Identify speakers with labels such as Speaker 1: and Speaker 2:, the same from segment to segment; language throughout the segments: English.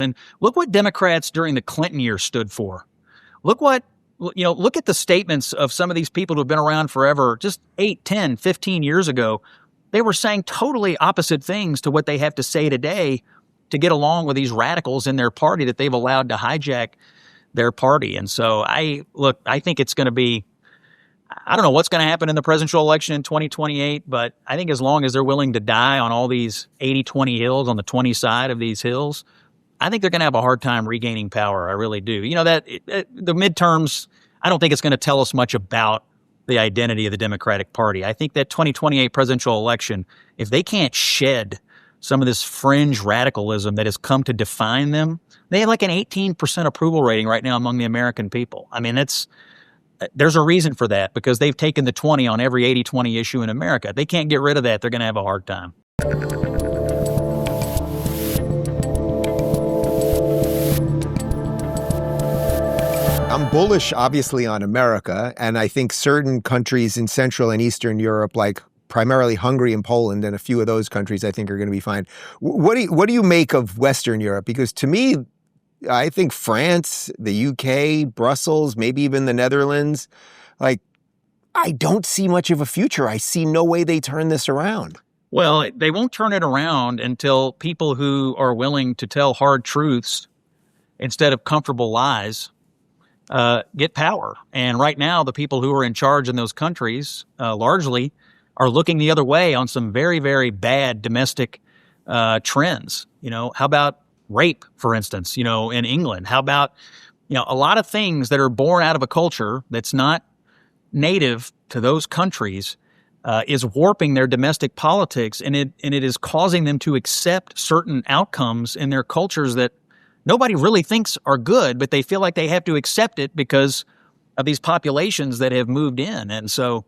Speaker 1: And look what Democrats during the Clinton years stood for. Look at the statements of some of these people who have been around forever, just 8, 10, 15 years ago. They were saying totally opposite things to what they have to say today to get along with these radicals in their party that they've allowed to hijack their party. And so I think it's going to be, I don't know what's going to happen in the presidential election in 2028, but I think as long as they're willing to die on all these 80-20 hills, on the 20 side of these hills, I think they're going to have a hard time regaining power. I really do. The midterms, I don't think it's going to tell us much about the identity of the Democratic Party. I think that 2028 presidential election, if they can't shed some of this fringe radicalism that has come to define them, they have like an 18% approval rating right now among the American people. I mean, there's a reason for that, because they've taken the 20 on every 80-20 issue in America. If they can't get rid of that, they're going to have a hard time.
Speaker 2: I'm bullish, obviously, on America, and I think certain countries in Central and Eastern Europe, like primarily Hungary and Poland, and a few of those countries, I think are going to be fine. What do you make of Western Europe? Because to me, I think France, the UK, Brussels, maybe even the Netherlands, I don't see much of a future. I see no way they turn this around.
Speaker 1: Well, they won't turn it around until people who are willing to tell hard truths instead of comfortable lies get power. And right now, the people who are in charge in those countries largely are looking the other way on some very, very bad domestic trends. How about rape, for instance, in England? How about, a lot of things that are born out of a culture that's not native to those countries is warping their domestic politics, and it is causing them to accept certain outcomes in their cultures that nobody really thinks are good, but they feel like they have to accept it because of these populations that have moved in. And so,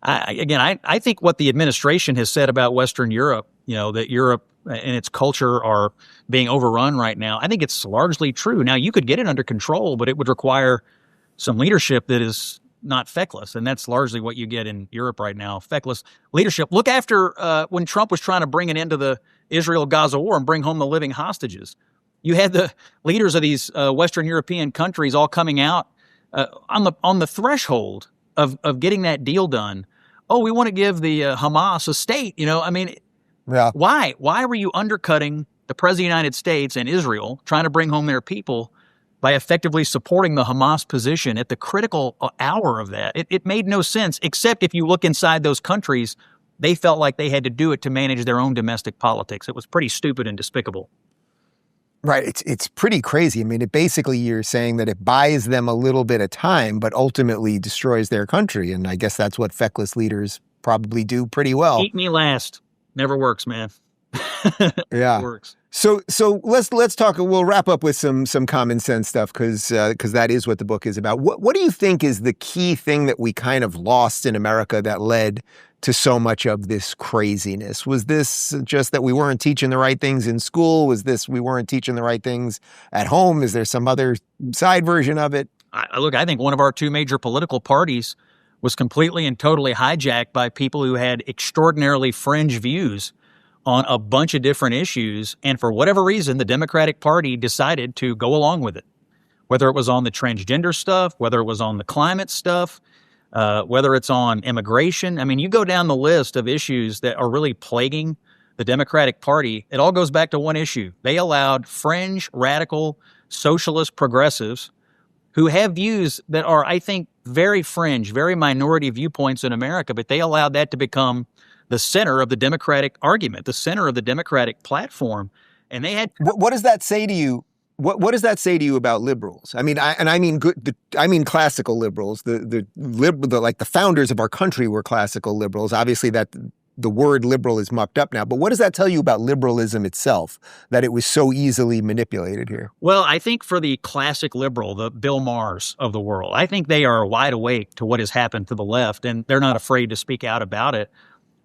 Speaker 1: I think what the administration has said about Western Europe, that Europe and its culture are being overrun right now, I think it's largely true. Now, you could get it under control, but it would require some leadership that is not feckless, and that's largely what you get in Europe right now, feckless leadership. Look after when Trump was trying to bring an end to the Israel-Gaza war and bring home the living hostages. You had the leaders of these Western European countries all coming out on the threshold of getting that deal done. Oh, we want to give the Hamas a state.
Speaker 2: Yeah.
Speaker 1: Why? Why were you undercutting the President of the United States and Israel, trying to bring home their people by effectively supporting the Hamas position at the critical hour of that? It made no sense, except if you look inside those countries, they felt like they had to do it to manage their own domestic politics. It was pretty stupid and despicable.
Speaker 2: Right. It's pretty crazy. I mean, basically you're saying that it buys them a little bit of time, but ultimately destroys their country. And I guess that's what feckless leaders probably do pretty well.
Speaker 1: Eat me last. Never works, man.
Speaker 2: Yeah.
Speaker 1: Works.
Speaker 2: So let's talk. We'll wrap up with some common sense stuff because that is what the book is about. What do you think is the key thing that we kind of lost in America that led to so much of this craziness? Was this just that we weren't teaching the right things in school? Was this we weren't teaching the right things at home? Is there some other side version of it?
Speaker 1: I think one of our two major political parties was completely and totally hijacked by people who had extraordinarily fringe views on a bunch of different issues. And for whatever reason, the Democratic Party decided to go along with it, whether it was on the transgender stuff, whether it was on the climate stuff, whether it's on immigration. I mean, you go down the list of issues that are really plaguing the Democratic Party. It all goes back to one issue. They allowed fringe, radical, socialist progressives who have views that are, I think, very fringe, very minority viewpoints in America, but they allowed that to become the center of the Democratic argument, the center of the Democratic platform. And they had...
Speaker 2: What does that say to you? What does that say to you about liberals? I mean, I mean classical liberals. The founders of our country were classical liberals. Obviously, that the word liberal is mucked up now. But what does that tell you about liberalism itself, that it was so easily manipulated here?
Speaker 1: Well, I think for the classic liberal, the Bill Maher's of the world, I think they are wide awake to what has happened to the left, and they're not afraid to speak out about it.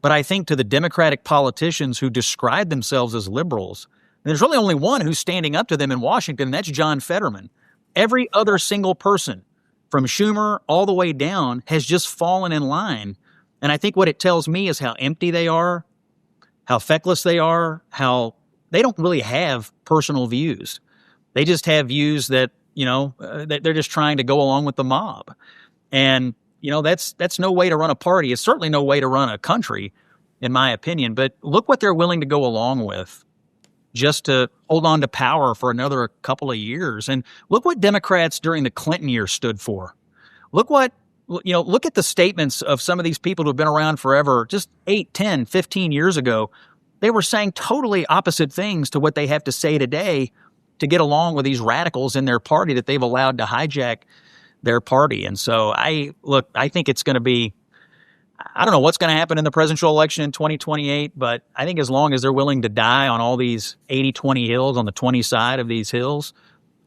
Speaker 1: But I think to the Democratic politicians who describe themselves as liberals, there's really only one who's standing up to them in Washington, and that's John Fetterman. Every other single person, from Schumer all the way down, has just fallen in line. And I think what it tells me is how empty they are, how feckless they are, how they don't really have personal views. They just have views that, that they're just trying to go along with the mob. And, that's no way to run a party. It's certainly no way to run a country, in my opinion. But look what they're willing to go along with just to hold on to power for another couple of years. And look what Democrats during the Clinton years stood for. Look at the statements of some of these people who have been around forever, just 8, 10, 15 years ago. They were saying totally opposite things to what they have to say today to get along with these radicals in their party that they've allowed to hijack their party. And so I think it's going to be, I don't know what's going to happen in the presidential election in 2028, but I think as long as they're willing to die on all these 80-20 hills, on the 20 side of these hills,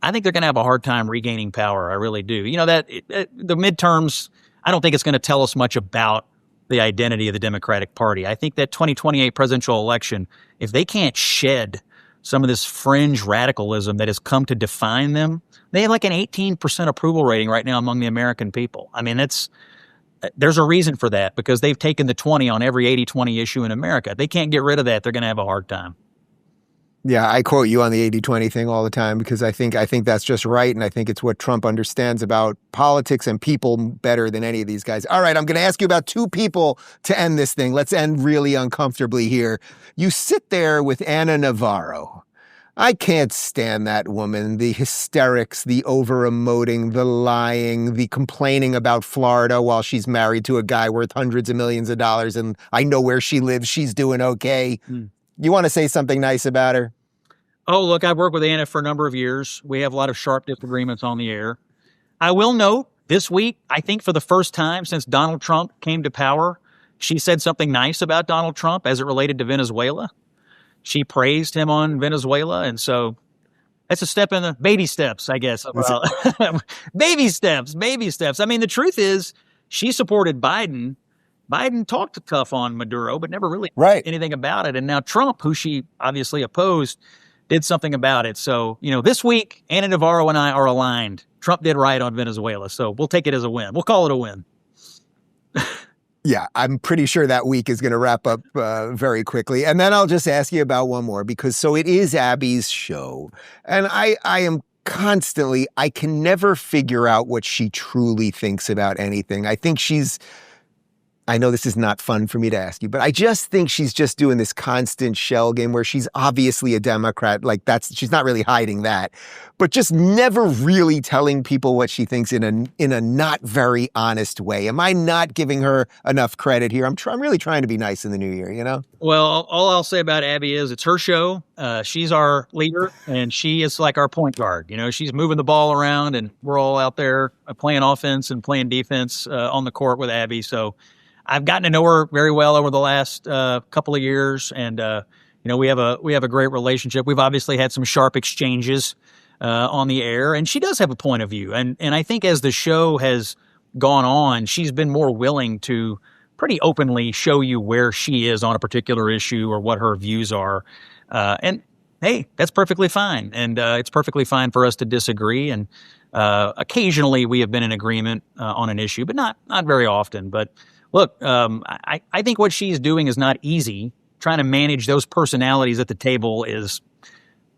Speaker 1: I think they're going to have a hard time regaining power. I really do. The midterms, I don't think it's going to tell us much about the identity of the Democratic Party. I think that 2028 presidential election, if they can't shed some of this fringe radicalism that has come to define them, they have like an 18% approval rating right now among the American people. I mean, there's a reason for that, because they've taken the 20 on every 80-20 issue in America. They can't get rid of that. They're going to have a hard time.
Speaker 2: Yeah, I quote you on the 80-20 thing all the time because I think that's just right, and I think it's what Trump understands about politics and people better than any of these guys. All right, I'm going to ask you about two people to end this thing. Let's end really uncomfortably here. You sit there with Ana Navarro. I can't stand that woman. The hysterics, the over-emoting, the lying, the complaining about Florida while she's married to a guy worth hundreds of millions of dollars, and I know where she lives. She's doing okay. You want to say something nice about her?
Speaker 1: Oh, look, I've worked with Ana for a number of years. We have a lot of sharp disagreements on the air. I will note this week, I think for the first time since Donald Trump came to power, she said something nice about Donald Trump as it related to Venezuela. She praised him on Venezuela. And so that's a step in the baby steps, I guess. Baby steps. I mean, the truth is she supported Biden. Biden talked tough on Maduro, but never really did anything about it. And now Trump, who she obviously opposed, did something about it. So, this week, Ana Navarro and I are aligned. Trump did right on Venezuela. So we'll take it as a win. We'll call it a win.
Speaker 2: Yeah, I'm pretty sure that week is going to wrap up very quickly. And then I'll just ask you about one more, because so it is Abby's show. And I am constantly, I can never figure out what she truly thinks about anything. I know this is not fun for me to ask you, but I just think she's just doing this constant shell game where she's obviously a Democrat. She's not really hiding that, but just never really telling people what she thinks in a not very honest way. Am I not giving her enough credit here? I'm really trying to be nice in the new year, Well,
Speaker 1: all I'll say about Abby is it's her show. She's our leader, and she is like our point guard. She's moving the ball around, and we're all out there playing offense and playing defense on the court with Abby. So I've gotten to know her very well over the last couple of years, and we have a great relationship. We've obviously had some sharp exchanges on the air, and she does have a point of view. And I think as the show has gone on, she's been more willing to pretty openly show you where she is on a particular issue or what her views are. And hey, that's perfectly fine, and it's perfectly fine for us to disagree. And occasionally we have been in agreement on an issue, but not very often. But look, I think what she's doing is not easy. Trying to manage those personalities at the table is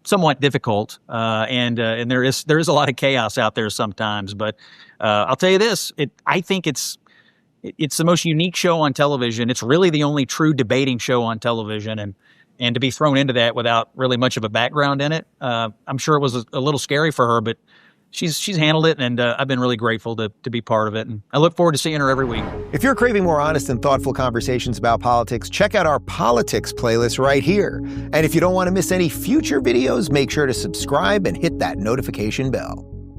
Speaker 1: somewhat difficult, and there is a lot of chaos out there sometimes. But I'll tell you this: I think it's the most unique show on television. It's really the only true debating show on television, and to be thrown into that without really much of a background in it, I'm sure it was a little scary for her, but she's handled it, and I've been really grateful to be part of it. And I look forward to seeing her every week.
Speaker 2: If you're craving more honest and thoughtful conversations about politics, check out our politics playlist right here. And if you don't want to miss any future videos, make sure to subscribe and hit that notification bell.